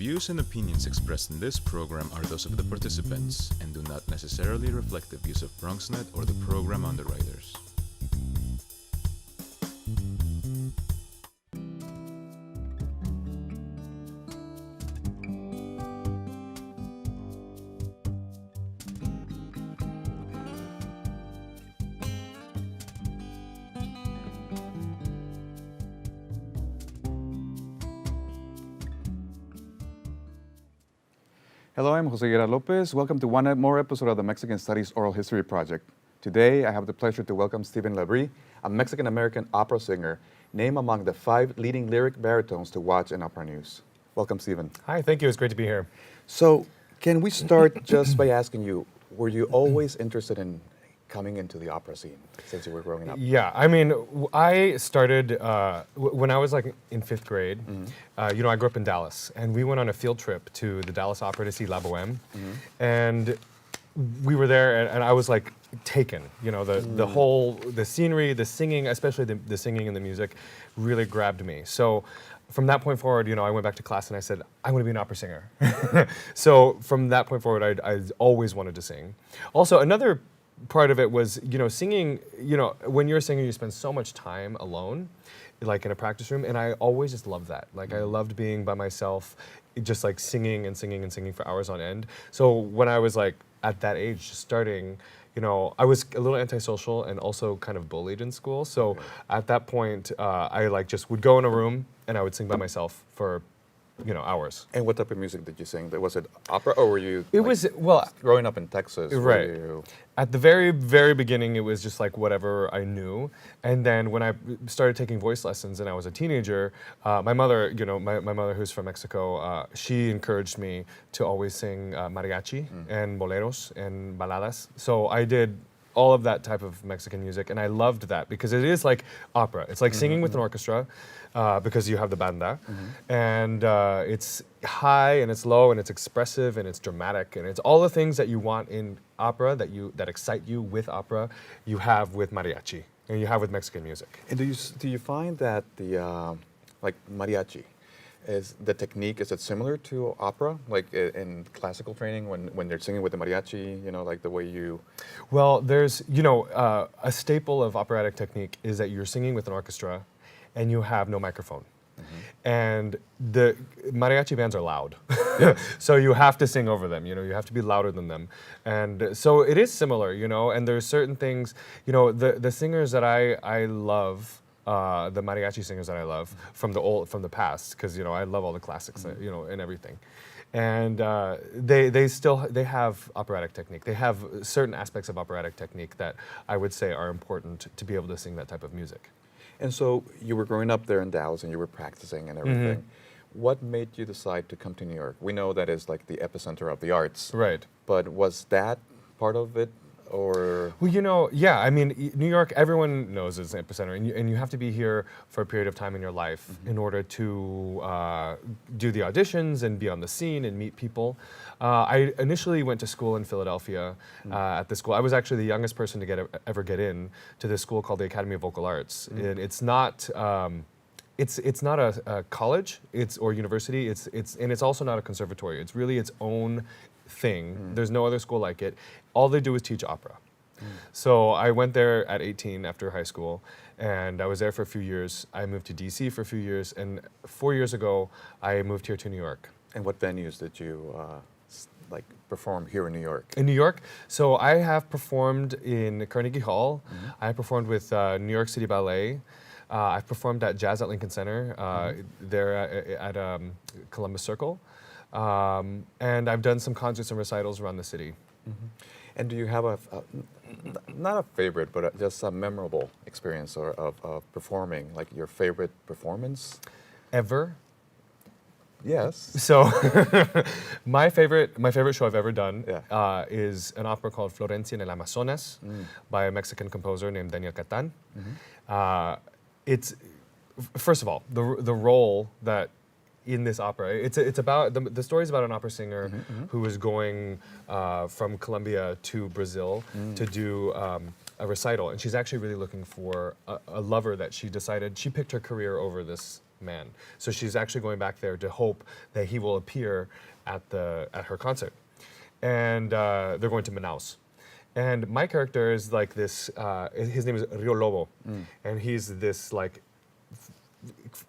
views and opinions expressed in this program are those of the participants and do not necessarily reflect the views of BronxNet or the program underwriters. Hello, I'm Jose Guerra Lopez. Welcome to one more episode of the Mexican Studies Oral History Project. Today, I have the pleasure to welcome Stephen LaBrie, a Mexican-American opera singer, named among the 5 leading lyric baritones to watch in opera news. Welcome, Stephen. Hi, thank you. It's great to be here. So, can we start just by asking you, were you always interested in coming into the opera scene since you were growing up? Yeah, I mean, I started when I was like in 5th grade. I grew up in Dallas, and we went on a field trip to the Dallas Opera to see LaBrie, and we were there, and I was like taken. You know, the scenery, the singing, especially the singing and the music, really grabbed me. So from that point forward, I went back to class and I said, I want to be an opera singer. So from that point forward, I always wanted to sing. Also, another part of it was, singing, when you're a singer, you spend so much time alone, like in a practice room, and I always just loved that. Like, I loved being by myself, just like singing and singing and singing for hours on end. So when I was like at that age, just starting, I was a little antisocial and also kind of bullied in school. So at that point, I like just would go in a room and I would sing by myself for hours. And what type of music did you sing? Was it opera, or were you growing up in Texas? Right. At the very, very beginning, it was just like whatever I knew. And then when I started taking voice lessons and I was a teenager, my mother, my mother who's from Mexico, she encouraged me to always sing mariachi and boleros and baladas. So I did all of that type of Mexican music, and I loved that because it is like opera. It's like singing with an orchestra because you have the banda, and it's high and it's low and it's expressive and it's dramatic and it's all the things that you want in opera that excite you with opera, you have with mariachi and you have with Mexican music. And do you find that the like mariachi, is it similar to opera, like in classical training when they're singing with the mariachi, like the way you... Well, there's, a staple of operatic technique is that you're singing with an orchestra and you have no microphone. And the mariachi bands are loud. So you have to sing over them, you have to be louder than them. And so it is similar, and there's certain things, the singers that I love, the mariachi singers that I love from the past, because I love all the classics, and everything, and they have operatic technique. They have certain aspects of operatic technique that I would say are important to be able to sing that type of music. And so you were growing up there in Dallas and you were practicing and everything. What made you decide to come to New York? We know that is like the epicenter of the arts, right? But was that part of it? Or? Well, yeah, I mean, New York, everyone knows is an epicenter, and you have to be here for a period of time in your life in order to do the auditions and be on the scene and meet people. I initially went to school in Philadelphia at the school. I was actually the youngest person to ever get in to this school called the Academy of Vocal Arts. And it's not... It's not a college, or university. It's also not a conservatory. It's really its own thing. There's no other school like it. All they do is teach opera. So I went there at 18 after high school, and I was there for a few years. I moved to DC for a few years, and 4 years ago, I moved here to New York. And what venues did you perform here in New York? In New York, so I have performed in Carnegie Hall. I have performed with New York City Ballet. I've performed at Jazz at Lincoln Center, there at Columbus Circle. And I've done some concerts and recitals around the city. And do you have not a favorite, but just a memorable experience of performing, like your favorite performance? Ever? Yes. So my favorite show I've ever done is an opera called Florencia en el Amazonas by a Mexican composer named Daniel Catan. It's, first of all, the role that in this opera, it's about, the story is about an opera singer who is going from Colombia to Brazil to do a recital, and she's actually really looking for a lover that she picked her career over this man. So she's actually going back there to hope that he will appear at her concert. And they're going to Manaus. And my character is like this, his name is Rio Lobo. And he's this like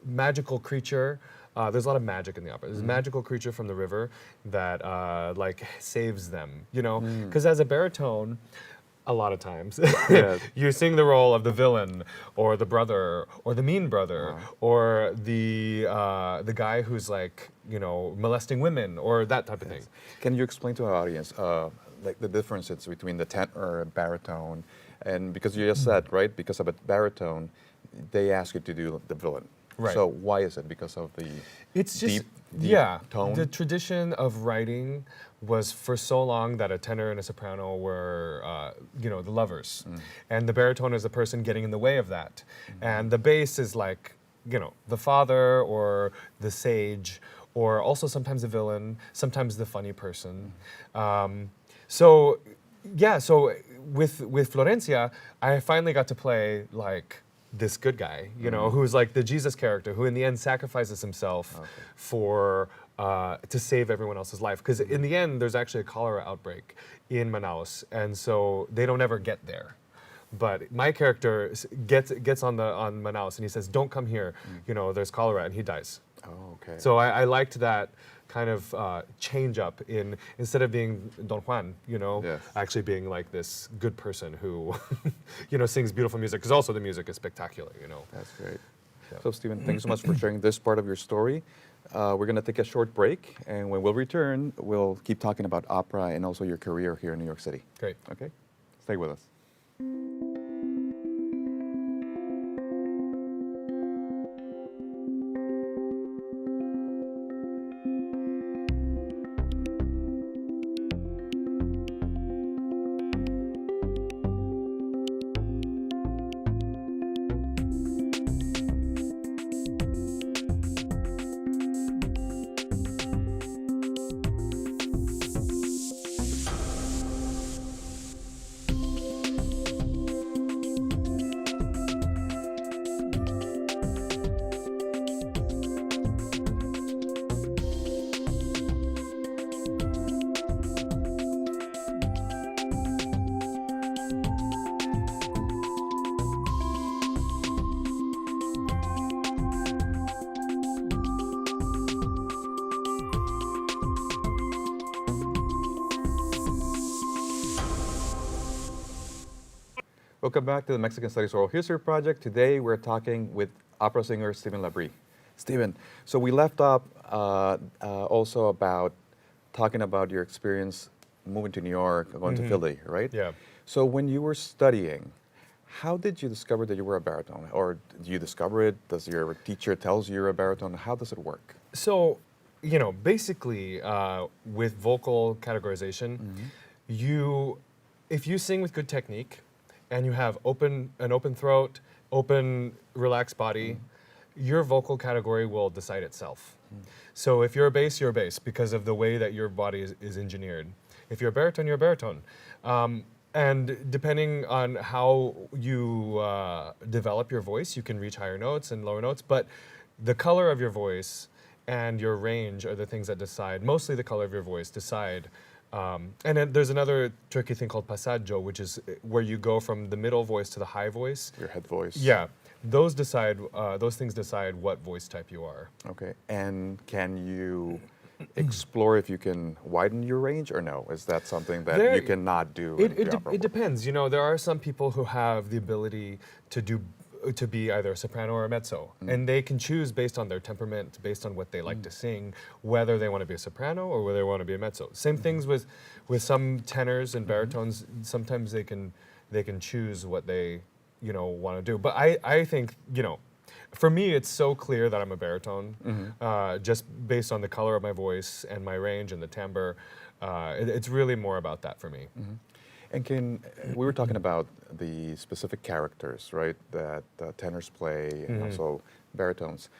magical creature. There's a lot of magic in the opera. There's a magical creature from the river that like saves them, you know? Because as a baritone, a lot of times, you sing the role of the villain or the brother or the mean brother or the guy who's like, you know, molesting women or that type of thing. Can you explain to our audience like the differences between the tenor and baritone? And because you just said, right, because of a baritone, they ask you to do the villain. Right. So why is it? Because of the It's just deep tone? The tradition of writing was for so long that a tenor and a soprano were, you know, the lovers, and the baritone is the person getting in the way of that, and the bass is like, you know, the father or the sage, or also sometimes the villain, sometimes the funny person. So with Florencia, I finally got to play like this good guy, you know, who's like the Jesus character, who in the end sacrifices himself for to save everyone else's life. Because in the end, there's actually a cholera outbreak in Manaus, and so they don't ever get there. But my character gets on Manaus, and he says, "Don't come here, you know, there's cholera," and he dies. Oh, okay. So I liked that kind of change up in, instead of being Don Juan, you know, actually being like this good person who, you know, sings beautiful music, because also the music is spectacular, you know. That's great. So, Stephen, thank you so much for sharing this part of your story. We're going to take a short break, and when we'll return, we'll keep talking about opera and also your career here in New York City. Great. Okay? Stay with us. Welcome back to the Mexican Studies Oral History Project. Today we're talking with opera singer Stephen LaBrie. Stephen, so we left up also about talking about your experience moving to New York, going to Philly, right? Yeah. So when you were studying, how did you discover that you were a baritone? Or do you discover it? Does your teacher tells you you're a baritone? How does it work? So, you know, basically with vocal categorization, if you sing with good technique, and you have an open throat, open, relaxed body, your vocal category will decide itself. So if you're a bass, you're a bass because of the way that your body is engineered. If you're a baritone, you're a baritone. And depending on how you develop your voice, you can reach higher notes and lower notes, but the color of your voice and your range are the things that decide, mostly the color of your voice decide. And then there's another tricky thing called passaggio, which is where you go from the middle voice to the high voice. Your head voice. Yeah, those things decide what voice type you are. Okay, and can you explore if you can widen your range or no? Is that something that you cannot do in the opera it depends. You know, there are some people who have the ability to be either a soprano or a mezzo, and they can choose based on their temperament, based on what they like to sing, whether they want to be a soprano or whether they want to be a mezzo. Same things with some tenors and baritones. Sometimes they can choose what they want to do. But I think, you know, for me it's so clear that I'm a baritone, just based on the color of my voice and my range and the timbre. It's really more about that for me. And we were talking about the specific characters, right, that tenors play and also baritones.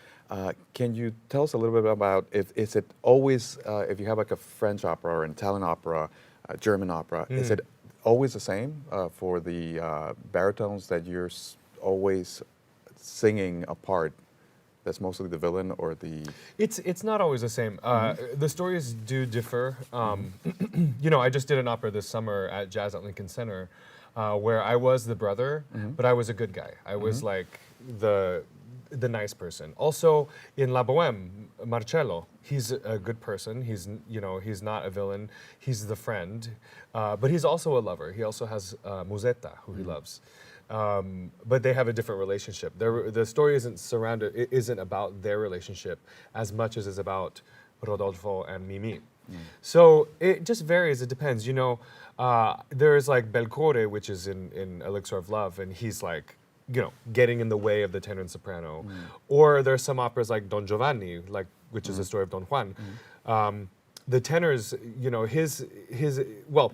Can you tell us a little bit about is it always, if you have like a French opera or an Italian opera, a German opera, is it always the same for the baritones that you're always singing a part that's mostly the villain or the... It's not always the same. The stories do differ. You know, I just did an opera this summer at Jazz at Lincoln Center, where I was the brother, but I was a good guy. I was like the nice person. Also in La Boheme, Marcello, he's a good person. He's he's not a villain. He's the friend, but he's also a lover. He also has Musetta, who he loves. But they have a different relationship. The story isn't about their relationship as much as it's about Rodolfo and Mimi. So it just varies. It depends. You know, there's like Belcore, which is in Elixir of Love, and he's like, getting in the way of the tenor and soprano. Or there's some operas like Don Giovanni, which is the story of Don Juan. The tenors,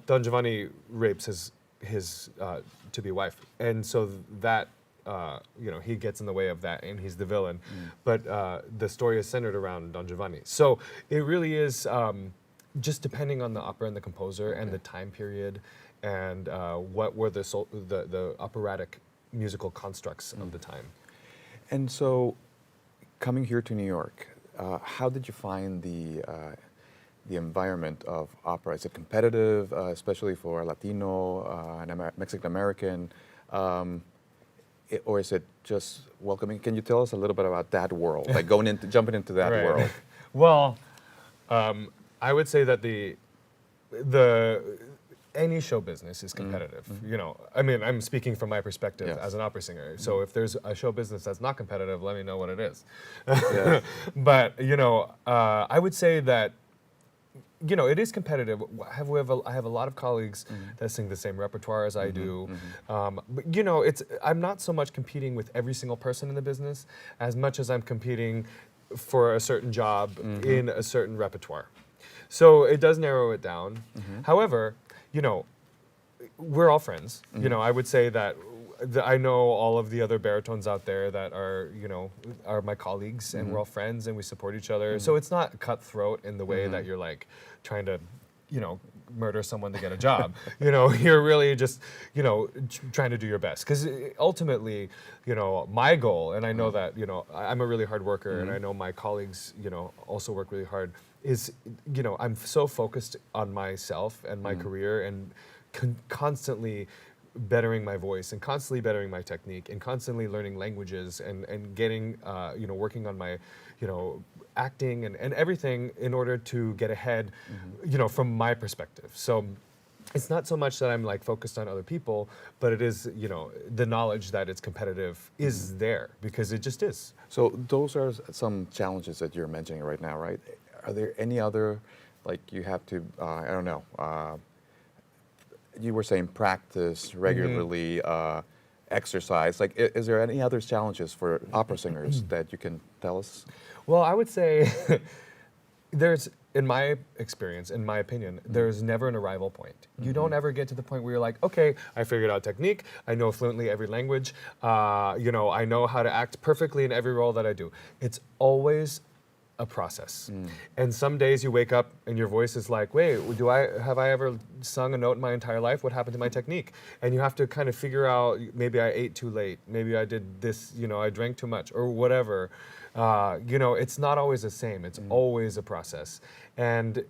Don Giovanni rapes his to-be wife, and so that he gets in the way of that, and he's the villain. But the story is centered around Don Giovanni. So it really is just depending on the opera and the composer and the time period, and what were the operatic musical constructs of the time. And so, coming here to New York, how did you find the environment of opera? Is it competitive, especially for a Latino and Mexican American, or is it just welcoming? Can you tell us a little bit about that world, like jumping into that Right. world? Well, I would say that any show business is competitive. I mean, I'm speaking from my perspective as an opera singer. So if there's a show business that's not competitive, let me know what it is. Yeah. But I would say that it is competitive. I have a lot of colleagues that sing the same repertoire as I do. But I'm not so much competing with every single person in the business as much as I'm competing for a certain job in a certain repertoire. So it does narrow it down. However, we're all friends. I would say that I know all of the other baritones out there that are my colleagues, and we're all friends and we support each other. So it's not cutthroat in the way that you're like trying to, murder someone to get a job. You're really just, trying to do your best. Because ultimately, my goal, and I know that, I'm a really hard worker, and I know my colleagues, also work really hard, is, I'm so focused on myself and my career, and constantly bettering my voice, and constantly bettering my technique, and constantly learning languages, and getting, working on my, acting and everything in order to get ahead, from my perspective. So it's not so much that I'm like focused on other people, but it is, the knowledge that it's competitive is there, because it just is. So those are some challenges that you're mentioning right now, right? Are there any other, like you have to, I don't know, you were saying practice regularly, exercise. Like, is there any other challenges for opera singers that you can tell us? Well, I would say there's, in my experience, in my opinion, there's never an arrival point. You don't ever get to the point where you're like, okay, I figured out technique, I know fluently every language, I know how to act perfectly in every role that I do. It's always a process. And some days you wake up and your voice is like, wait, have I ever sung a note in my entire life? What happened to my technique? And you have to kind of figure out, maybe I ate too late, maybe I did this, I drank too much, or whatever. It's not always the same. It's always a process. And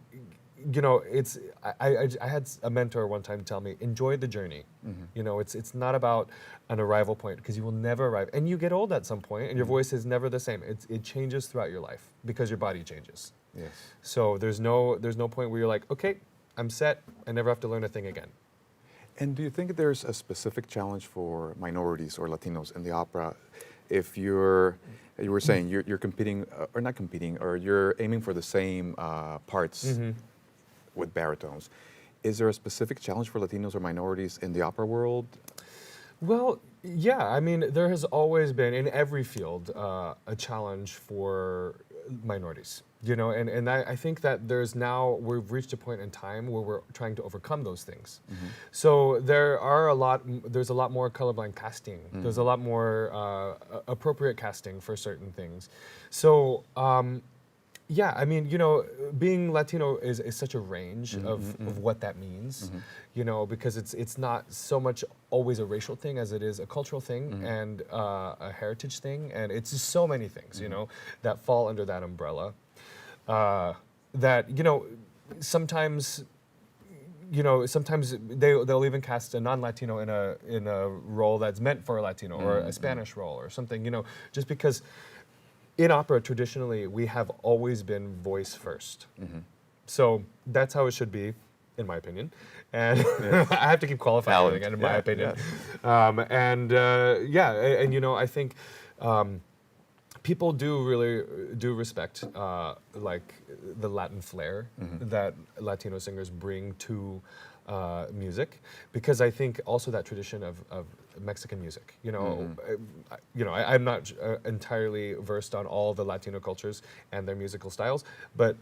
I had a mentor one time tell me, enjoy the journey. It's not about an arrival point, because you will never arrive. And you get old at some point, and your voice is never the same. It changes throughout your life, because your body changes. Yes. So there's no point where you're like, okay, I'm set. I never have to learn a thing again. And do you think there's a specific challenge for minorities or Latinos in the opera? If you were saying you're competing, or not competing, or you're aiming for the same parts with baritones, is there a specific challenge for Latinos or minorities in the opera world? Well, yeah. I mean, there has always been, in every field, a challenge for minorities. And I think that we've reached a point in time where we're trying to overcome those things. So there's a lot more colorblind casting. There's a lot more appropriate casting for certain things. So Yeah, I mean, being Latino is such a range of what that means, because it's not so much always a racial thing as it is a cultural thing and a heritage thing, and it's just so many things, that fall under that umbrella. That sometimes. Sometimes they'll even cast a non-Latino in a role that's meant for a Latino or a Spanish role or something. Just because. In opera, traditionally, we have always been voice first. So that's how it should be, in my opinion. And I have to keep qualifying Talent. everything, in my opinion. Yes. I think people really do respect like the Latin flair that Latino singers bring to music, because I think also that tradition of Mexican music. I'm not entirely versed on all the Latino cultures and their musical styles, but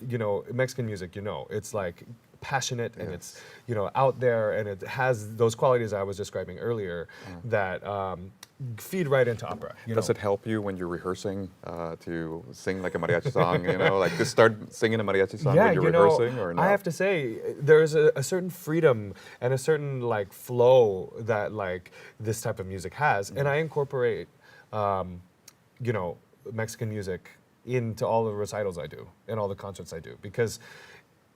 Mexican music, it's like passionate and it's out there, and it has those qualities I was describing earlier that feed right into opera. Does it help you when you're rehearsing to sing like a mariachi song? Like to start singing a mariachi song when you're rehearsing, or no? I have to say there's a certain freedom and a certain like flow that like this type of music has, and I incorporate Mexican music into all the recitals I do and all the concerts I do, because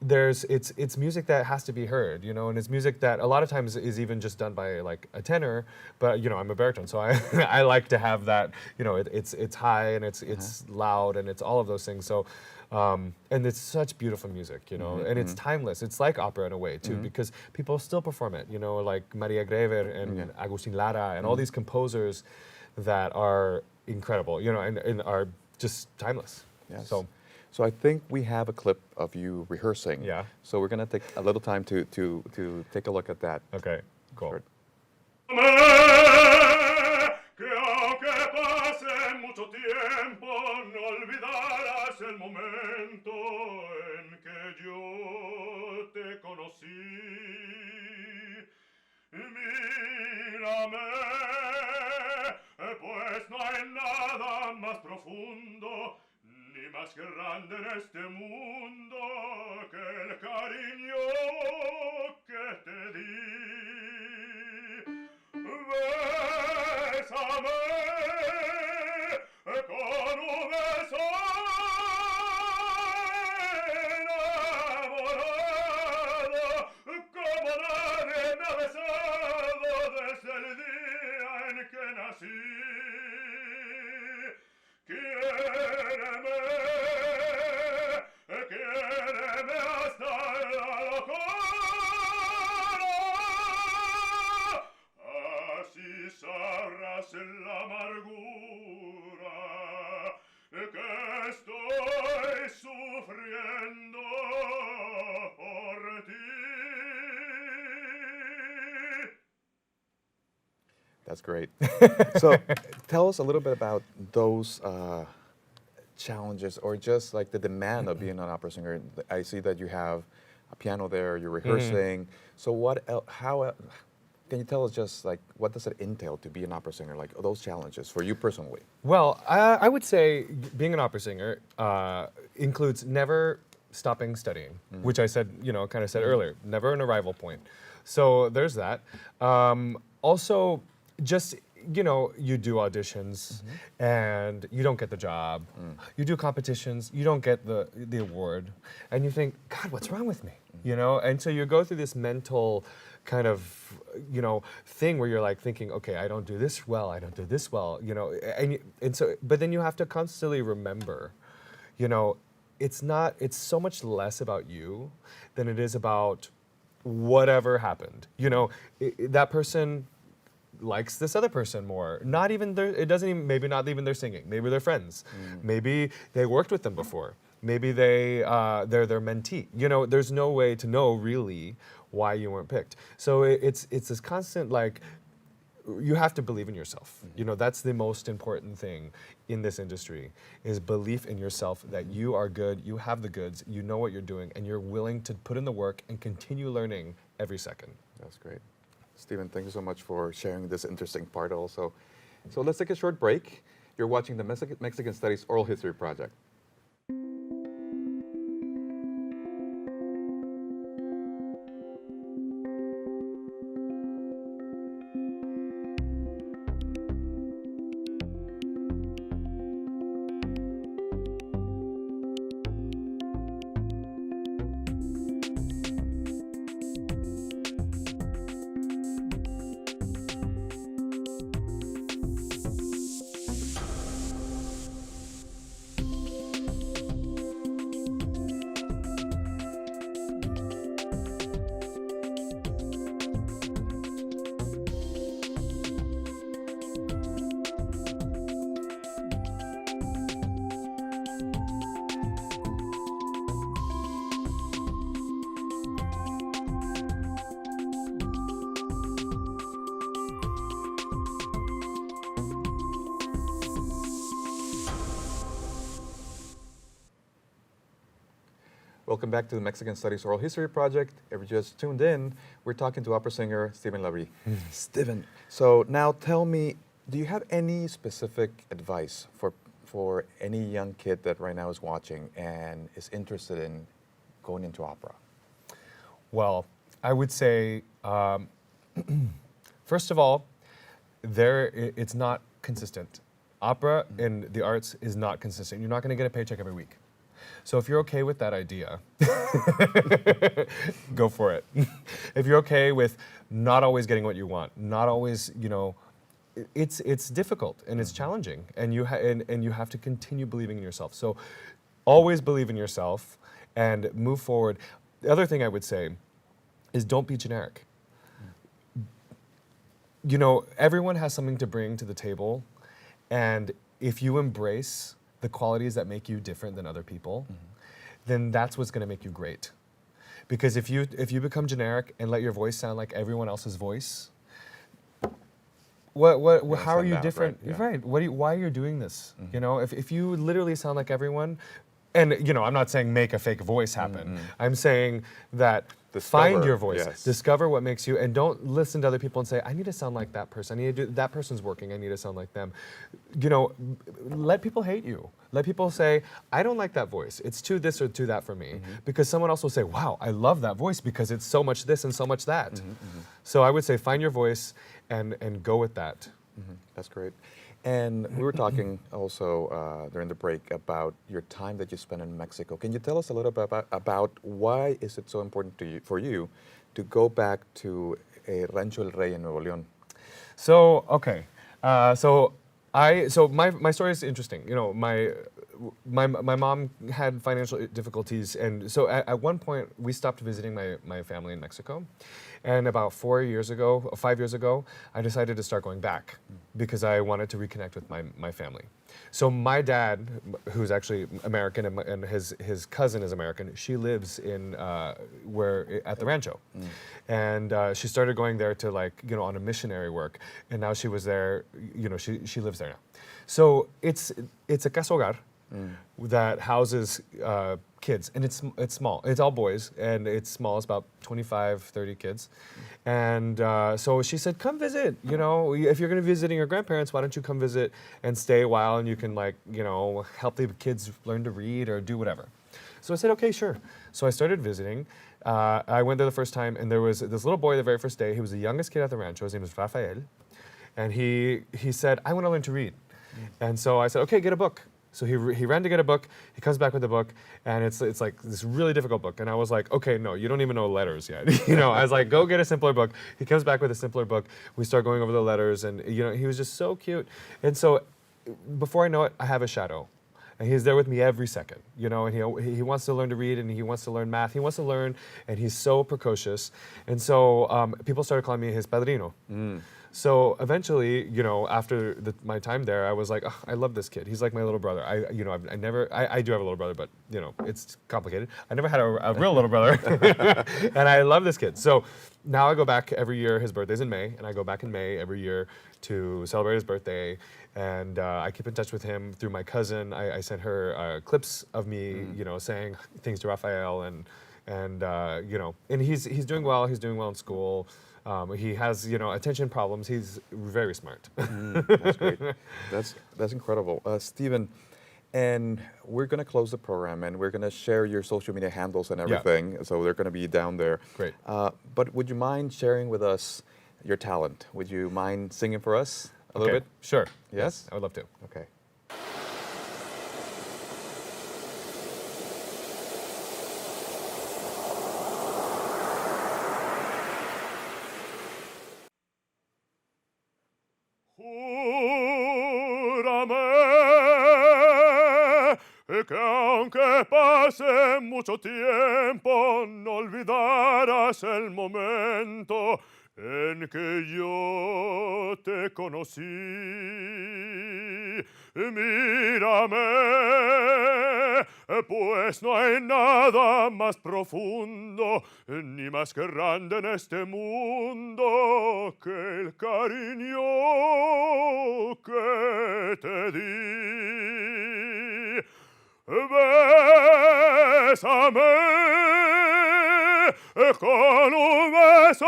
it's music that has to be heard, and it's music that a lot of times is even just done by like a tenor, but I'm a baritone, so I I like to have that, it's high and it's loud and it's all of those things. So and it's such beautiful music, and it's timeless. It's like opera in a way too, because people still perform it, like Maria Grever and Agustin Lara and all these composers that are incredible, and are just timeless. Yes. So I think we have a clip of you rehearsing. Yeah. So we're gonna take a little time to take a look at that. Okay, cool. Sure. Que aunque pase mucho tiempo, no olvidarás el momento en que yo te conocí. Mírame, pues no hay nada más profundo ni más grande en este mundo que el cariño que te di. Bésame con un beso enamorado, como nadie me ha besado desde el día en que nací. Quiéreme hasta la locura, así sabrás la amargura que estoy sufriendo por ti. That's great. So tell us a little bit about those challenges, or just like the demand of being an opera singer. I see that you have a piano there, you're rehearsing. So how can you tell us just like what does it entail to be an opera singer, like those challenges for you personally? Well, I would say being an opera singer includes never stopping studying, which I said, kind of said earlier, never an arrival point. So there's that. Also, just, you do auditions and you don't get the job. You do competitions, you don't get the award. And you think, God, what's wrong with me? And so you go through this mental kind of, thing where you're like thinking, okay, I don't do this well, I don't do this well, and so, but then you have to constantly remember, it's so much less about you than it is about whatever happened. That person likes this other person more. Not even it doesn't even, maybe not even their singing. Maybe they're friends. Maybe they worked with them before. Maybe they're their mentee. There's no way to know really why you weren't picked. So it's this constant, like, you have to believe in yourself. That's the most important thing in this industry, is belief in yourself, that you are good, you have the goods, you know what you're doing, and you're willing to put in the work and continue learning every second. That's great. Stephen, thank you so much for sharing this interesting part also. So let's take a short break. You're watching the Mexican Studies Oral History Project. Welcome back to the Mexican Studies Oral History Project. If you just tuned in, we're talking to opera singer Stephen LaBrie. Stephen, so now tell me, do you have any specific advice for any young kid that right now is watching and is interested in going into opera? Well, I would say, first of all, it's not consistent. Opera in the arts is not consistent. You're not going to get a paycheck every week. So if you're okay with that idea, go for it. If you're okay with not always getting what you want, not always, it's difficult and it's challenging, and you have to continue believing in yourself. So always believe in yourself and move forward. The other thing I would say is don't be generic. Everyone has something to bring to the table, and if you embrace the qualities that make you different than other people, then that's what's going to make you great. Because if you become generic and let your voice sound like everyone else's voice, how are you different? Right. Why are you doing this? If you literally sound like everyone, and I'm not saying make a fake voice happen. I'm saying that find your voice, discover what makes you, and don't listen to other people and say, I need to sound like that person. I need to do, that person's working. I need to sound like them. Let people hate you. Let people say, I don't like that voice. It's too this or too that for me. Because someone else will say, wow, I love that voice because it's so much this and so much that. So I would say find your voice and go with that. That's great. And we were talking also during the break about your time that you spent in Mexico. Can you tell us a little bit about why is it so important for you to go back to Rancho El Rey in Nuevo León? So, okay. So my story is interesting. My mom had financial difficulties, and so at one point we stopped visiting my family in Mexico. And about 5 years ago, I decided to start going back because I wanted to reconnect with my family. So my dad, who's actually American, and his cousin is American, she lives at the rancho. And she started going there to on a missionary work, and now she was there, she lives there now. So it's a casa hogar that houses kids, and it's small. It's all boys, and it's small. It's about 25, 30 kids. And so she said, come visit. If you're going to be visiting your grandparents, why don't you come visit and stay a while, and you can help the kids learn to read or do whatever. So I said, okay, sure. So I started visiting. I went there the first time, and there was this little boy the very first day. He was the youngest kid at the rancho. His name was Rafael. And he said, I want to learn to read. And so I said, okay, get a book. So he ran to get a book. He comes back with a book, and it's like this really difficult book. And I was like, okay, no, you don't even know letters yet. I was like, go get a simpler book. He comes back with a simpler book. We start going over the letters, and he was just so cute. And so before I know it, I have a shadow. And he's there with me every second, and he wants to learn to read, and he wants to learn math. He wants to learn, and he's so precocious. And so people started calling me his padrino. So eventually, after my time there, I was like, oh, I love this kid. He's like my little brother. I do have a little brother, but it's complicated. I never had a real little brother, and I love this kid. So now I go back every year. His birthday's in May, and I go back in May every year to celebrate his birthday. And I keep in touch with him through my cousin. I sent her clips of me, saying things to Rafael, and he's doing well. He's doing well in school. He has, attention problems. He's very smart. That's great. That's incredible. Stephen, and we're going to close the program, and we're going to share your social media handles and everything. Yeah. So they're going to be down there. Great. But would you mind sharing with us your talent? Would you mind singing for us a little bit? Sure. Yes? I would love to. Okay. Que aunque pase mucho tiempo, no olvidarás el momento en que yo te conocí. Mírame, pues no hay nada más profundo ni más grande en este mundo que el cariño que te di. Ven bésame con un beso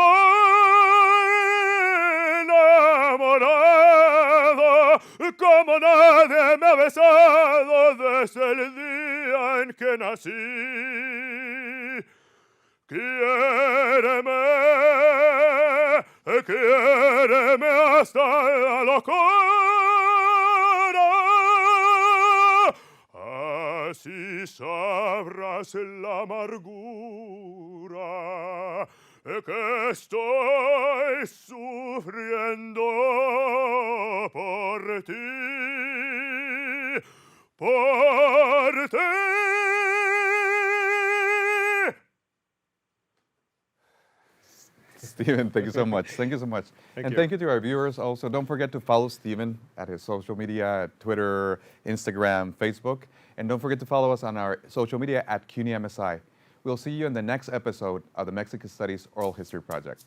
enamorado, como nadie me ha besado desde el día en que nací. Quiéreme hasta la locura, así sabrás la amargura que estoy sufriendo por ti, por ti. Steven, thank you so much. Thank you so much. Thank And you. thank you to our viewers also. Don't forget to follow Steven at his social media, Twitter, Instagram, Facebook. And don't forget to follow us on our social media at CUNY MSI. We'll see you in the next episode of the Mexican Studies Oral History Project.